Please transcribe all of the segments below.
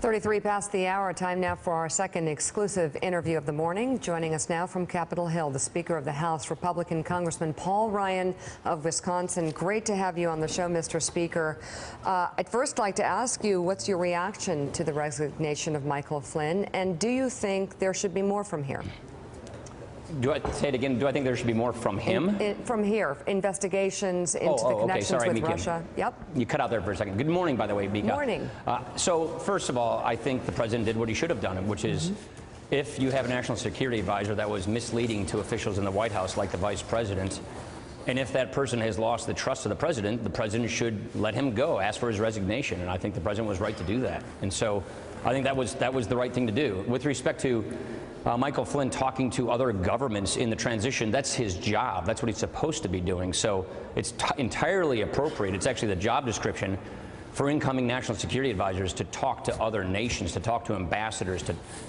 33 past the hour. Time now for our second exclusive interview of the morning. Joining us now from Capitol Hill, the Speaker of the House, Republican Congressman Paul Ryan of Wisconsin. Great to have you on the show, Mr. Speaker. I'd first like to ask you, what's your reaction to the resignation of Michael Flynn, and do you think there should be more from here? Do I say it again? Do I think there should be more from him? From here, investigations into the connections with Russia. Yep. You cut out there for a second. Good morning, by the way, Mika. Morning. So first of all, I think the president did what he should have done, which is if you have a national security advisor that was misleading to officials in the White House, like the vice president, and if that person has lost the trust of the president should let him go, ask for his resignation. And I think the president was right to do that. And so I think that was the right thing to do. With respect to Michael Flynn talking to other governments in the transition, that's his job. That's what he's supposed to be doing. So it's entirely appropriate. It's actually the job description for incoming national security advisors to talk to other nations, to talk to ambassadors,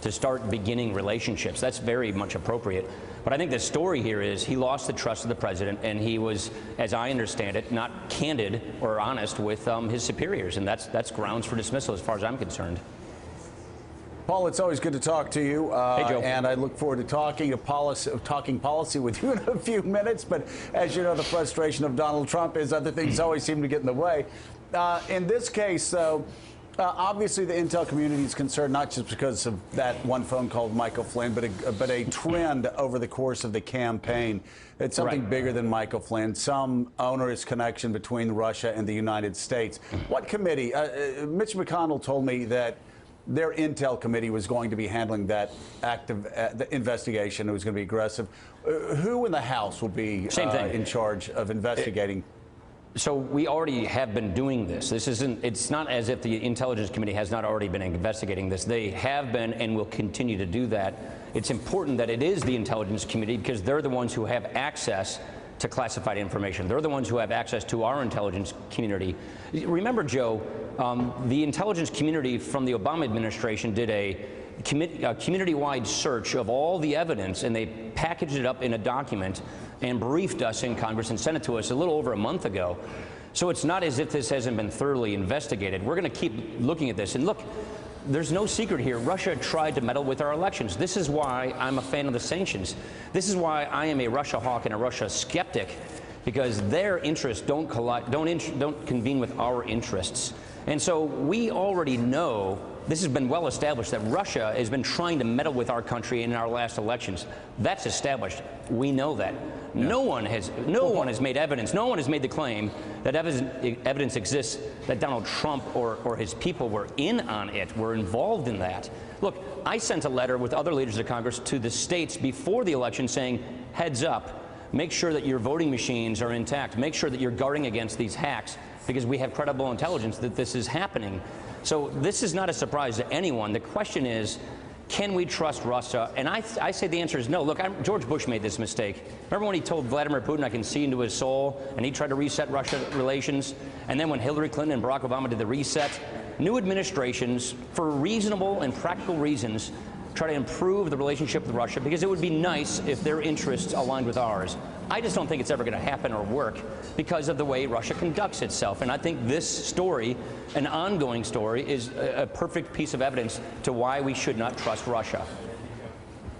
to start beginning relationships. That's very much appropriate. But I think the story here is he lost the trust of the president, and he was, as I understand it, not candid or honest with his superiors. And that's grounds for dismissal as far as I'm concerned. Paul, it's always good to talk to you, hey, Joe. And I look forward to talking policy with you in a few minutes. But as you know, the frustration of Donald Trump is other things always seem to get in the way. In this case, though, obviously the intel community is concerned not just because of that one phone call with Michael Flynn, but a trend over the course of the campaign. It's something bigger than Michael Flynn, some onerous connection between Russia and the United States. What committee? Mitch McConnell told me that their intel committee was going to be handling that active investigation. It was going to be aggressive. Who in the House will be in charge of investigating? So we already have been doing this. It's not as if the Intelligence Committee has not already been investigating this. They have been and will continue to do that. It's important that it is the Intelligence Committee because they're the ones who have access to classified information. They're the ones who have access to our intelligence community. Remember, Joe, the intelligence community from the Obama administration did a community-wide search of all the evidence, and they packaged it up in a document and briefed us in Congress and sent it to us a little over a month ago. So it's not as if this hasn't been thoroughly investigated. We're going to keep looking at this. And look, there's no secret here. Russia tried to meddle with our elections. This is why I'm a fan of the sanctions. This is why I am a Russia hawk and a Russia skeptic, because their interests don't convene with our interests. And so we already know, this has been well established, that Russia has been trying to meddle with our country in our last elections. That's established. We know that. Yeah. No one has made evidence. No one has made the claim that evidence exists that Donald Trump or his people were in on it, were involved in that. Look, I sent a letter with other leaders of Congress to the states before the election saying, heads up, make sure that your voting machines are intact. Make sure that you're guarding against these hacks, because we have credible intelligence that this is happening. So this is not a surprise to anyone. The question is, can we trust Russia? And I say the answer is no. Look, George Bush made this mistake. Remember when he told Vladimir Putin, I can see into his soul, and he tried to reset Russia relations? And then when Hillary Clinton and Barack Obama did the reset, new administrations, for reasonable and practical reasons, try to improve the relationship with Russia, because it would be nice if their interests aligned with ours. I just don't think it's ever going to happen or work because of the way Russia conducts itself. And I think this story, an ongoing story, is a perfect piece of evidence to why we should not trust Russia.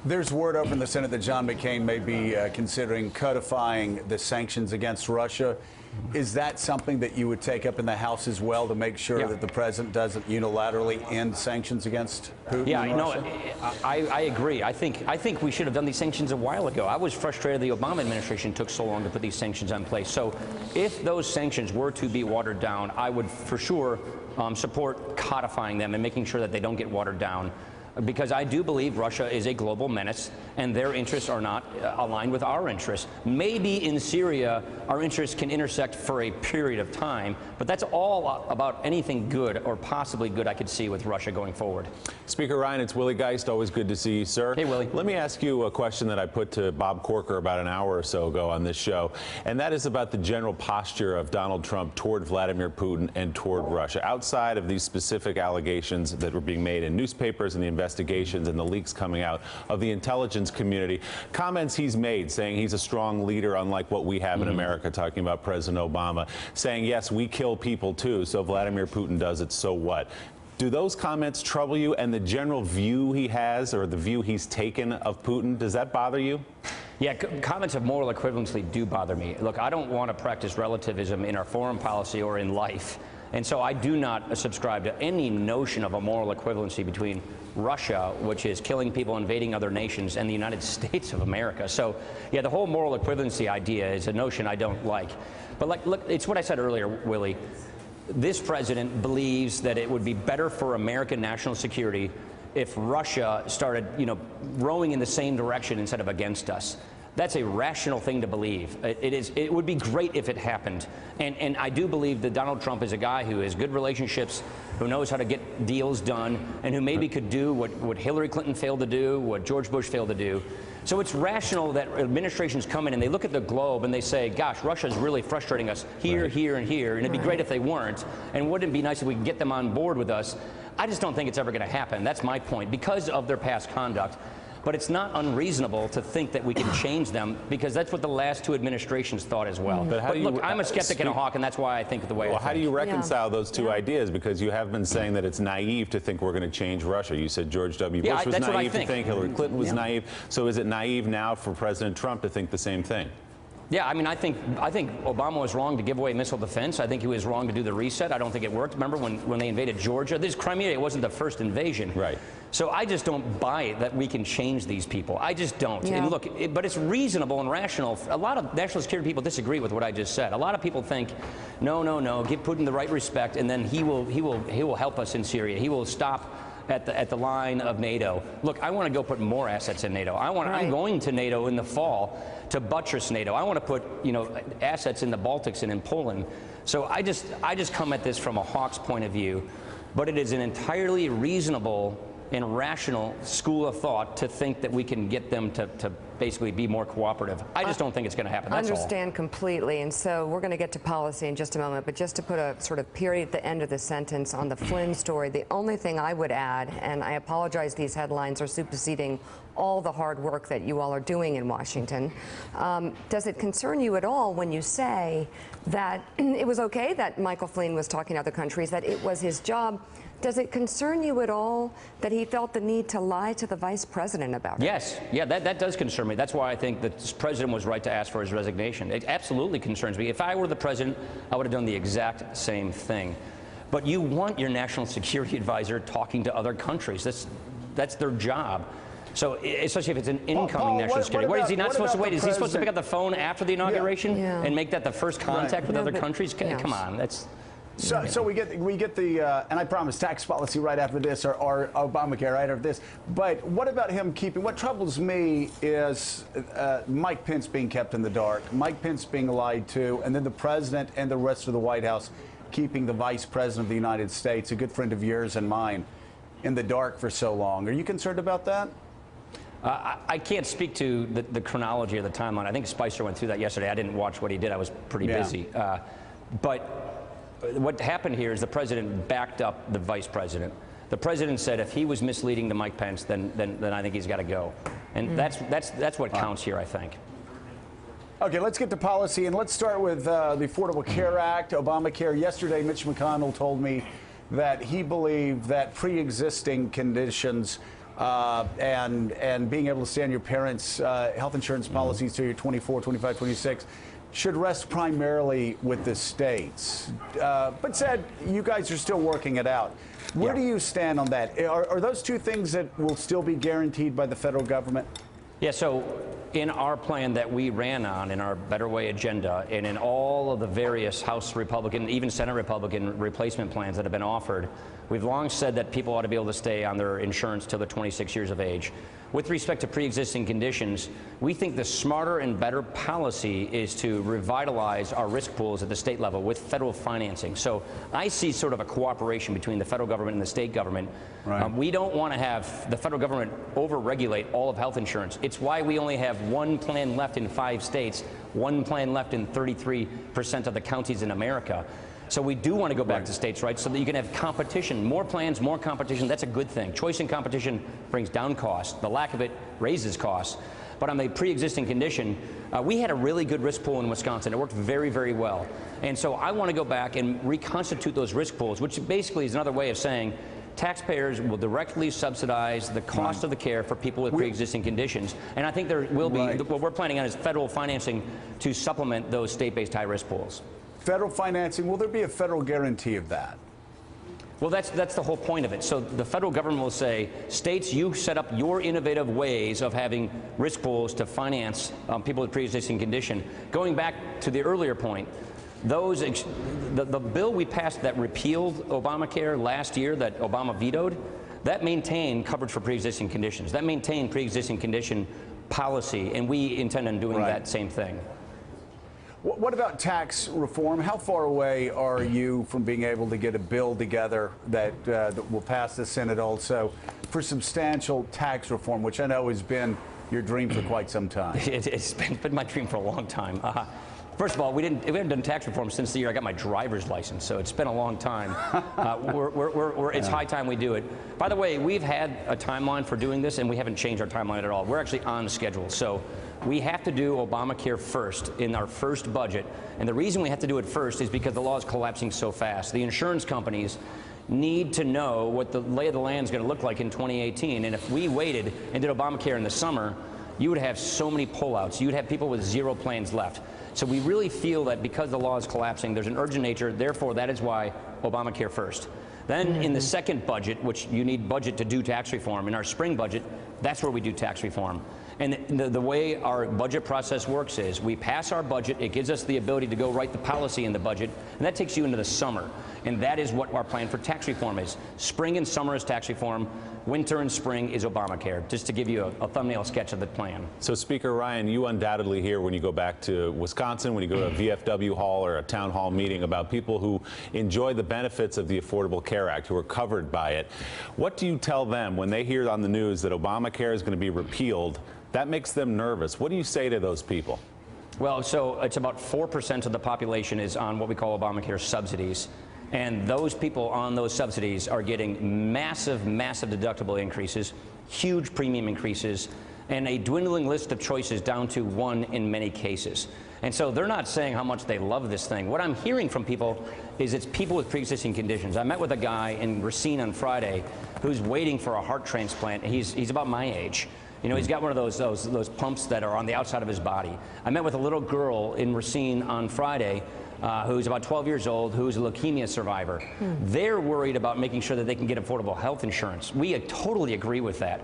There's word over in the Senate that John McCain may be considering codifying the sanctions against Russia. Is that something that you would take up in the House as well, to make sure that the president doesn't unilaterally end sanctions against Putin? Yeah, and Russia? I agree. I think we should have done these sanctions a while ago. I was frustrated the Obama administration took so long to put these sanctions in place. So if those sanctions were to be watered down, I would for sure support codifying them and making sure that they don't get watered down, because I do believe Russia is a global menace and their interests are not aligned with our interests. Maybe in Syria, our interests can intersect for a period of time, but that's all about anything good or possibly good I could see with Russia going forward. Speaker Ryan, it's Willie Geist. Always good to see you, sir. Hey, Willie. Let me ask you a question that I put to Bob Corker about an hour or so ago on this show, and that is about the general posture of Donald Trump toward Vladimir Putin and toward Russia. Outside of these specific allegations that were being made in newspapers and the investigations and the leaks coming out of the intelligence community, comments he's made saying he's a strong leader, unlike what we have in America, talking about President Obama, saying, yes, we kill people too, so Vladimir Putin does it, so what? Do those comments trouble you, and the general view he has, or the view he's taken of Putin, does that bother you? Yeah, comments of moral equivalency do bother me. Look, I don't want to practice relativism in our foreign policy or in life. And so I do not subscribe to any notion of a moral equivalency between Russia, which is killing people, invading other nations, and the United States of America. So, yeah, the whole moral equivalency idea is a notion I don't like. But look, it's what I said earlier, Willie. This president believes that it would be better for American national security if Russia started, rowing in the same direction instead of against us. That's a rational thing to believe. It would be great if it happened. And I do believe that Donald Trump is a guy who has good relationships, who knows how to get deals done, and who maybe could do what Hillary Clinton failed to do, what George Bush failed to do. So it's rational that administrations come in and they look at the globe and they say, gosh, Russia's really frustrating us here, here, and here, and it'd be great if they weren't. And wouldn't it be nice if we could get them on board with us? I just don't think it's ever going to happen. That's my point, because of their past conduct. But it's not unreasonable to think that we can change them, because that's what the last two administrations thought as well. But look, I'm a skeptic and a hawk, and that's why I think the way I think. How do you reconcile those two ideas? Because you have been saying that it's naive to think we're going to change Russia. You said George W. Bush was naive to think Hillary Clinton was naive. So is it naive now for President Trump to think the same thing? Yeah, I mean, I think Obama was wrong to give away missile defense. I think he was wrong to do the reset. I don't think it worked. Remember when they invaded Georgia? This Crimea, it wasn't the first invasion. Right. So I just don't buy it that we can change these people. I just don't. Yeah. And look, but it's reasonable and rational. A lot of national security people disagree with what I just said. A lot of people think, no, give Putin the right respect, and then he will help us in Syria. He will stop at the line of NATO. Look, I want to go put more assets in NATO. I'm going to NATO in the fall to buttress NATO. I want to put assets in the Baltics and in Poland. So I just come at this from a hawk's point of view, but it is an entirely reasonable and rational school of thought to think that we can get them to basically be more cooperative. I just don't think it's going to happen. That's all. Understand completely. And so we're going to get to policy in just a moment, but just to put a sort of period at the end of the sentence on the Flynn story, the only thing I would add, and I apologize, these headlines are superseding all the hard work that you all are doing in Washington. Does it concern you at all when you say that it was okay that Michael Flynn was talking to other countries, that it was his job? Does it concern you at all that he felt the need to lie to the vice president about it? Yes. Yeah, that does concern me. That's why I think the president was right to ask for his resignation. It absolutely concerns me. If I were the president, I would have done the exact same thing. But you want your national security advisor talking to other countries. That's their job. So especially if it's an incoming national security. Is he not supposed to wait? Is he supposed to pick up the phone after the inauguration and make that the first contact with other countries? Come on, that's... So we get the and I promise tax policy right after this, or Obamacare right after this. But what about him keeping? What troubles me is Mike Pence being kept in the dark, Mike Pence being lied to, and then the president and the rest of the White House keeping the vice president of the United States, a good friend of yours and mine, in the dark for so long. Are you concerned about that? I can't speak to the chronology or the timeline. I think Spicer went through that yesterday. I didn't watch what he did. I was pretty busy. But what happened here is the president backed up the vice president. The president said if he was misleading to Mike Pence, then I think he's got to go. And that's what counts here, I think. Okay, let's get to policy, and let's start with the Affordable Care Act, Obamacare. Yesterday, Mitch McConnell told me that he believed that pre-existing conditions and being able to stay on your parents' health insurance policies till you're 24, 25, 26 should rest primarily with the states, but said you guys are still working it out. Where do you stand on that? Are those two things that will still be guaranteed by the federal government? Yeah, so in our plan that we ran on, in our Better Way agenda, and in all of the various House Republican, even Senate Republican replacement plans that have been offered, we've long said that people ought to be able to stay on their insurance till they're 26 years of age. With respect to pre-existing conditions, we think the smarter and better policy is to revitalize our risk pools at the state level with federal financing. So I see sort of a cooperation between the federal government and the state government. Right. We don't want to have the federal government over-regulate all of health insurance. It's why we only have one plan left in 5 states, one plan left in 33% of the counties in America. So we do want to go back to states' rights so that you can have competition, more plans, more competition. That's a good thing. Choice and competition brings down costs. The lack of it raises costs. But on the pre-existing condition, we had a really good risk pool in Wisconsin. It worked very, very well. And so I want to go back and reconstitute those risk pools, which basically is another way of saying, taxpayers will directly subsidize the cost of the care for people with pre-existing conditions. And I think there will be, what we're planning on is federal financing to supplement those state-based high-risk pools. Federal financing, will there be a federal guarantee of that? Well, that's the whole point of it. So the federal government will say, states, you set up your innovative ways of having risk pools to finance people with pre-existing condition. Going back to the earlier point, the bill we passed that repealed Obamacare last year that Obama vetoed, that maintained coverage for pre-existing conditions. That maintained pre-existing condition policy, and we intend on doing that same thing. What about tax reform? How far away are you from being able to get a bill together that will pass the Senate also for substantial tax reform, which I know has been your dream for quite some time? It's been my dream for a long time. First of all, we haven't done tax reform since the year I got my driver's license, so it's been a long time. It's high time we do it. By the way, we've had a timeline for doing this, and we haven't changed our timeline at all. We're actually on schedule. So we have to do Obamacare first in our first budget. And the reason we have to do it first is because the law is collapsing so fast. The insurance companies need to know what the lay of the land is going to look like in 2018. And if we waited and did Obamacare in the summer, you would have so many pullouts. You'd have people with 0 plans left. So we really feel that because the law is collapsing, there's an urgent nature. Therefore, that is why Obamacare first. Then in the second budget, which you need budget to do tax reform, in our spring budget, that's where we do tax reform. And the way our budget process works is we pass our budget. It gives us the ability to go write the policy in the budget, and that takes you into the summer. And that is what our plan for tax reform is. Spring and summer is tax reform. Winter and spring is Obamacare, just to give you a thumbnail sketch of the plan. So, Speaker Ryan, you undoubtedly hear when you go back to Wisconsin, when you go to a VFW hall or a town hall meeting about people who enjoy the benefits of the Affordable Care Act, who are covered by it. What do you tell them when they hear on the news that Obamacare is going to be repealed? That makes them nervous. What do you say to those people? Well, so it's about 4% of the population is on what we call Obamacare subsidies. And those people on those subsidies are getting massive, massive deductible increases, huge premium increases, and a dwindling list of choices down to one in many cases. And so they're not saying how much they love this thing. What I'm hearing from people is it's people with pre-existing conditions. I met with a guy in Racine on Friday who's waiting for a heart transplant. He's about my age. You know, he's got one of those pumps that are on the outside of his body. I met with a little girl in Racine on Friday who's about 12 years old, who's a leukemia survivor. They're worried about making sure that they can get affordable health insurance. We totally agree with that.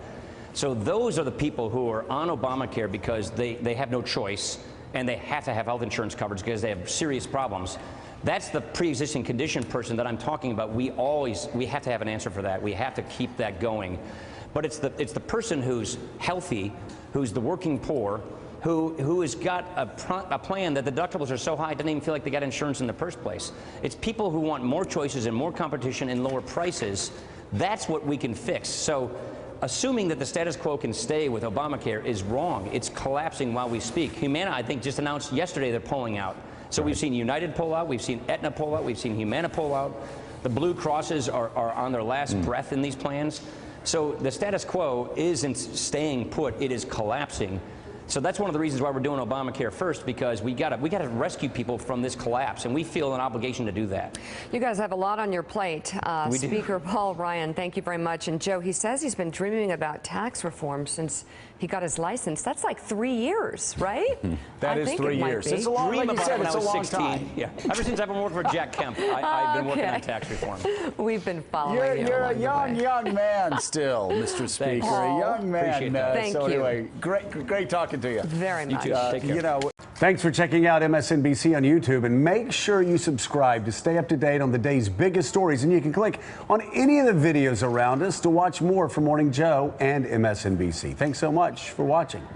So those are the people who are on Obamacare because they have no choice and they have to have health insurance coverage because they have serious problems. That's the pre-existing condition person that I'm talking about. We have to have an answer for that. We have to keep that going. But it's the person who's healthy, who's the working poor, who has got a plan that the deductibles are so high it doesn't even feel like they got insurance in the first place. It's people who want more choices and more competition and lower prices. That's what we can fix. So assuming that the status quo can stay with Obamacare is wrong. It's collapsing while we speak. Humana, I think, just announced yesterday they're pulling out. So we've seen United pull out, we've seen Aetna pull out, we've seen Humana pull out. The Blue Crosses are on their last breath in these plans. So the status quo isn't staying put, it is collapsing. So that's one of the reasons why we're doing Obamacare first, because we got to rescue people from this collapse, and we feel an obligation to do that. You guys have a lot on your plate. Speaker Paul Ryan, thank you very much. And Joe, he says he's been dreaming about tax reform since he got his license. That's like 3 years, right? That is 3 years. It's a long, like you said, it's a long time. Yeah. Ever since I've been working for Jack Kemp, I've been working on tax reform. We've been following you. You're a young man still, Mr. Speaker. A young man. Appreciate that. Thank so you. Anyway, great talking to you. Very much. You too. Take care. You know, thanks for checking out MSNBC on YouTube, and make sure you subscribe to stay up to date on the day's biggest stories. And you can click on any of the videos around us to watch more from Morning Joe and MSNBC. Thanks so much for watching.